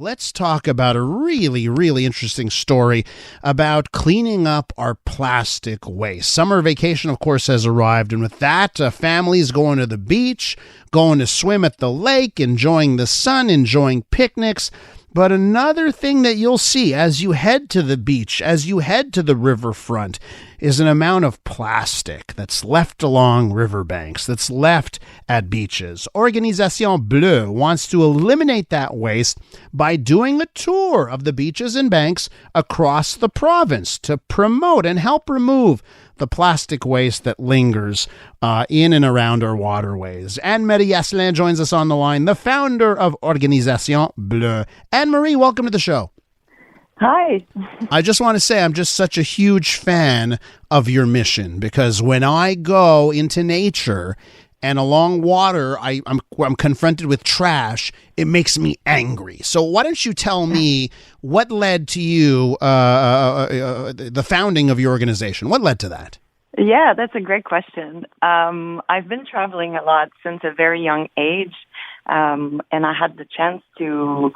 Let's talk about a really, really interesting story about cleaning up our plastic waste. Summer vacation, of course, has arrived, and with that, families going to the beach, going to swim at the lake, enjoying the sun, enjoying picnics. But another thing that you'll see as you head to the beach, as you head to the riverfront, is an amount of plastic that's left along riverbanks, that's left at beaches. Organisation Bleue wants to eliminate that waste by doing a tour of the beaches and banks across the province to promote and help remove the plastic waste that lingers in and around our waterways. Anne-Marie Asselin joins us on the line, the founder of Organisation Bleue. Anne-Marie, welcome to the show. Hi. I just want to say I'm just such a huge fan of your mission, because when I go into nature and along water, I'm confronted with trash, it makes me angry. So why don't you tell me what led to you, the founding of your organization? What led to that? Yeah, that's a great question. I've been traveling a lot since a very young age, and I had the chance to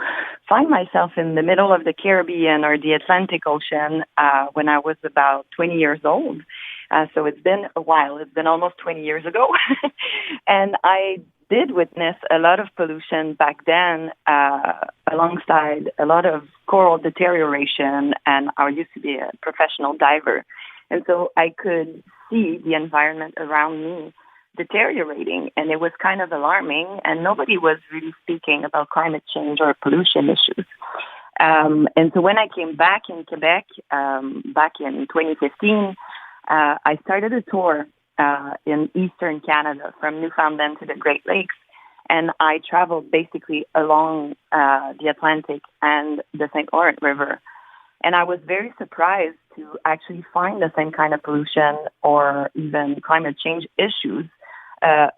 find myself in the middle of the Caribbean or the Atlantic Ocean when I was about 20 years old. So it's been a while. It's been almost 20 years ago. And I did witness a lot of pollution back then, alongside a lot of coral deterioration, and I used to be a professional diver. And so I could see the environment around me deteriorating, and it was kind of alarming, and nobody was really speaking about climate change or pollution issues. And so when I came back in Quebec, back in 2015, I started a tour in Eastern Canada from Newfoundland to the Great Lakes, and I traveled basically along the Atlantic and the St. Lawrence River. And I was very surprised to actually find the same kind of pollution or even climate change issues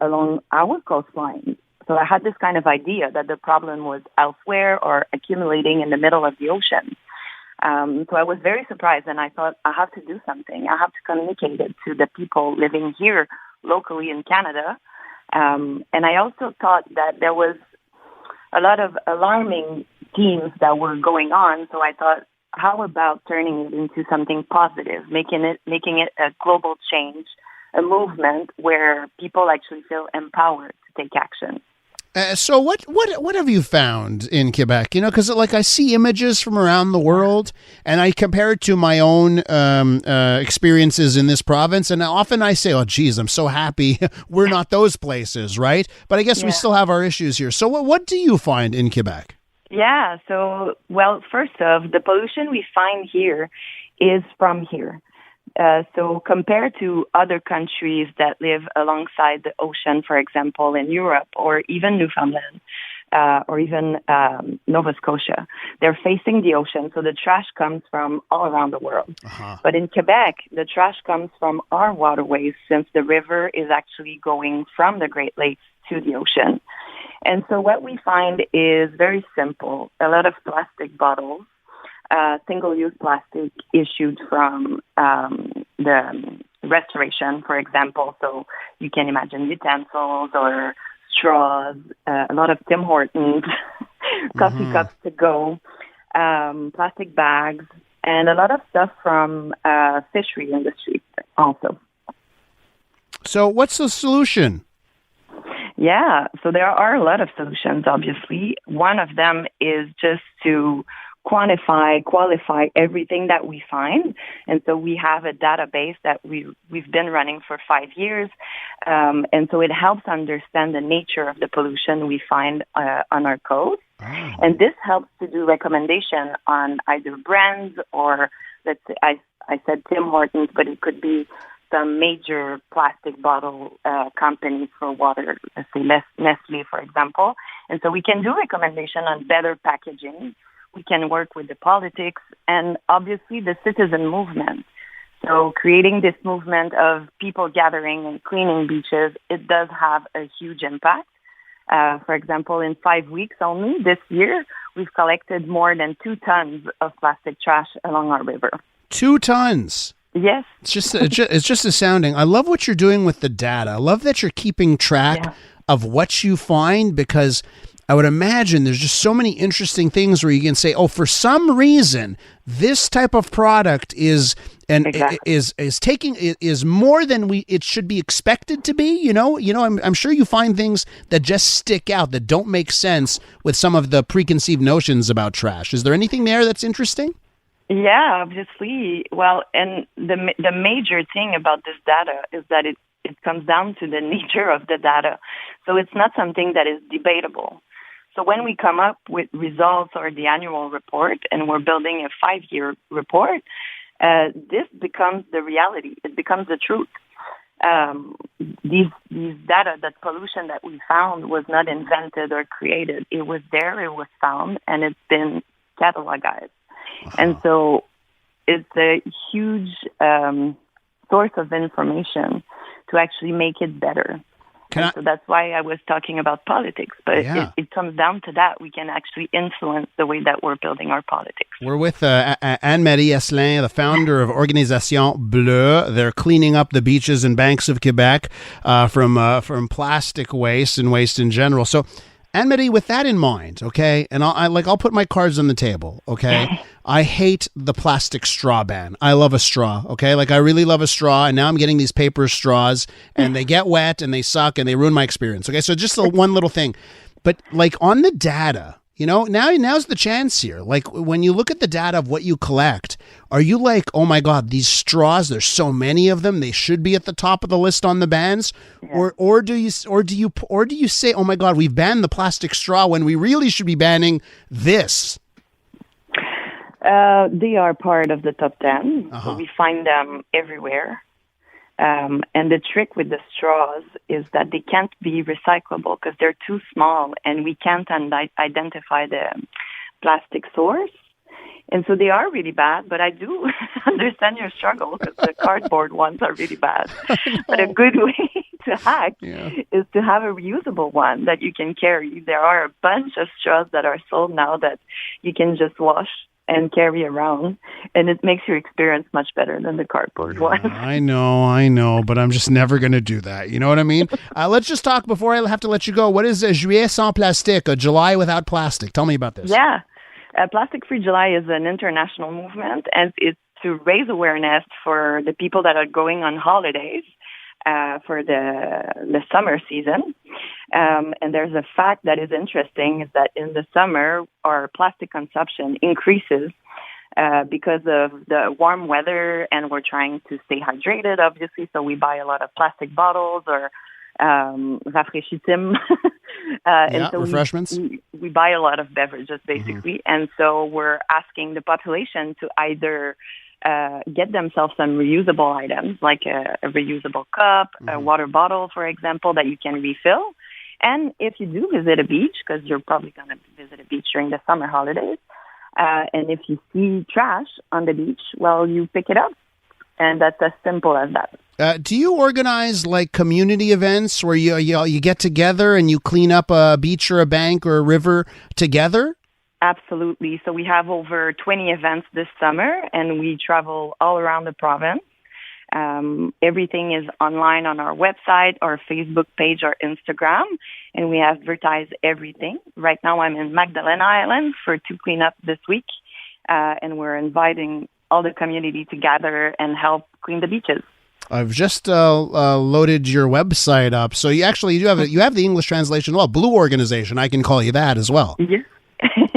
along our coastline. So I had this kind of idea that the problem was elsewhere or accumulating in the middle of the ocean. So I was very surprised, and I thought, I have to do something. I have to communicate it to the people living here locally in Canada. And I also thought that there was a lot of alarming themes that were going on. So I thought, how about turning it into something positive, making it a global change, a movement where people actually feel empowered to take action. So what have you found in Quebec? You know, because like I see images from around the world, and I compare it to my own experiences in this province, and often I say, "Oh, geez, I'm so happy we're not those places, right?" But I guess we still have our issues here. So what do you find in Quebec? Yeah. So, well, first off, the pollution we find here is from here. So compared to other countries that live alongside the ocean, for example, in Europe or even Newfoundland or even Nova Scotia, they're facing the ocean. So the trash comes from all around the world. Uh-huh. But in Quebec, the trash comes from our waterways, since the river is actually going from the Great Lakes to the ocean. And so what we find is very simple. A lot of plastic bottles, single-use plastic issued from the restoration, for example. So you can imagine utensils or straws, a lot of Tim Hortons, coffee cups to go, plastic bags, and a lot of stuff from fishery industry also. So what's the solution? Yeah, so there are a lot of solutions, obviously. One of them is just to qualify everything that we find. And so we have a database that we've been running for 5 years. And so it helps understand the nature of the pollution we find on our coast. Oh. And this helps to do recommendation on either brands or, let's say, I said Tim Hortons, but it could be some major plastic bottle companies for water, let's say Nestle, for example. And so we can do recommendation on better packaging. We can work with the politics and obviously the citizen movement. So creating this movement of people gathering and cleaning beaches, it does have a huge impact. For example, in 5 weeks only this year, we've collected more than 2 tons of plastic trash along our river. 2 tons? Yes. It's just astounding. I love what you're doing with the data. I love that you're keeping track of what you find, because I would imagine there's just so many interesting things where you can say, oh, for some reason, this type of product is more than it should be expected to be. I'm sure you find things that just stick out, that don't make sense with some of the preconceived notions about trash. Is there anything there that's interesting? Yeah, obviously. Well, and the major thing about this data is that it comes down to the nature of the data. So it's not something that is debatable. So when we come up with results or the annual report and we're building a 5-year report, this becomes the reality. It becomes the truth. These data, that pollution that we found was not invented or created. It was there, it was found, and it's been cataloged. Wow. And so it's a huge source of information to actually make it better. So that's why I was talking about politics. But it comes down to that. We can actually influence the way that we're building our politics. We're with Anne-Marie Asselin, the founder of Organisation Bleue. They're cleaning up the beaches and banks of Quebec from plastic waste and waste in general. So, Anne-Marie, with that in mind, okay, and I'll put my cards on the table, okay? I hate the plastic straw ban. I love a straw, okay? I really love a straw, and now I'm getting these paper straws, and they get wet, and they suck, and they ruin my experience, okay? So just one little thing. But, on the data, now's the chance here. When you look at the data of what you collect, are you like, oh my God, these straws, there's so many of them, they should be at the top of the list on the bans? Yeah. Or do you say, oh my God, we've banned the plastic straw when we really should be banning this? They are part of the top 10. So we find them everywhere. And the trick with the straws is that they can't be recyclable because they're too small and we can't identify the plastic source. And so they are really bad, but I do understand your struggle because the cardboard ones are really bad. But a good way to hack is to have a reusable one that you can carry. There are a bunch of straws that are sold now that you can just wash and carry around, and it makes your experience much better than the cardboard one. I know, but I'm just never going to do that. You know what I mean? Let's just talk before I have to let you go. What is Juillet sans plastique, a July without plastic? Tell me about this. Yeah. Plastic Free July is an international movement, and it's to raise awareness for the people that are going on holidays for the summer season. And there's a fact that is interesting is that in the summer, our plastic consumption increases because of the warm weather, and we're trying to stay hydrated, obviously, so we buy a lot of plastic bottles or rafraîchissime. And so refreshments. We buy a lot of beverages, basically. And so we're asking the population to either get themselves some reusable items, like a reusable cup, a water bottle, for example, that you can refill. And if you do visit a beach, because you're probably going to visit a beach during the summer holidays, and if you see trash on the beach, well, you pick it up. And that's as simple as that. Do you organize community events where you get together and you clean up a beach or a bank or a river together? Absolutely. So we have over 20 events this summer, and we travel all around the province. Everything is online on our website, our Facebook page, our Instagram, and we advertise everything. Right now I'm in Magdalena Island for to clean up this week, and we're inviting all the community to gather and help clean the beaches. I've just loaded your website up. So you have the English translation. Well, Blue Organization, I can call you that as well. Yes.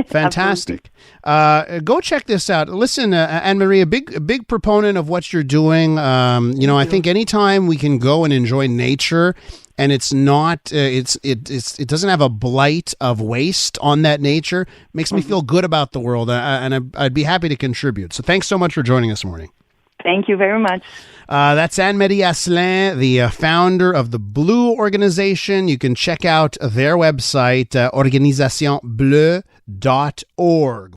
Fantastic. Go check this out. Listen, Anne-Marie, a big proponent of what you're doing. I think anytime we can go and enjoy nature, and it's not, it doesn't have a blight of waste on that nature, makes me feel good about the world, and I'd be happy to contribute. So thanks so much for joining us this morning. Thank you very much. That's Anne-Marie Asselin, the founder of the Blue Organization. You can check out their website, organisationbleue.org.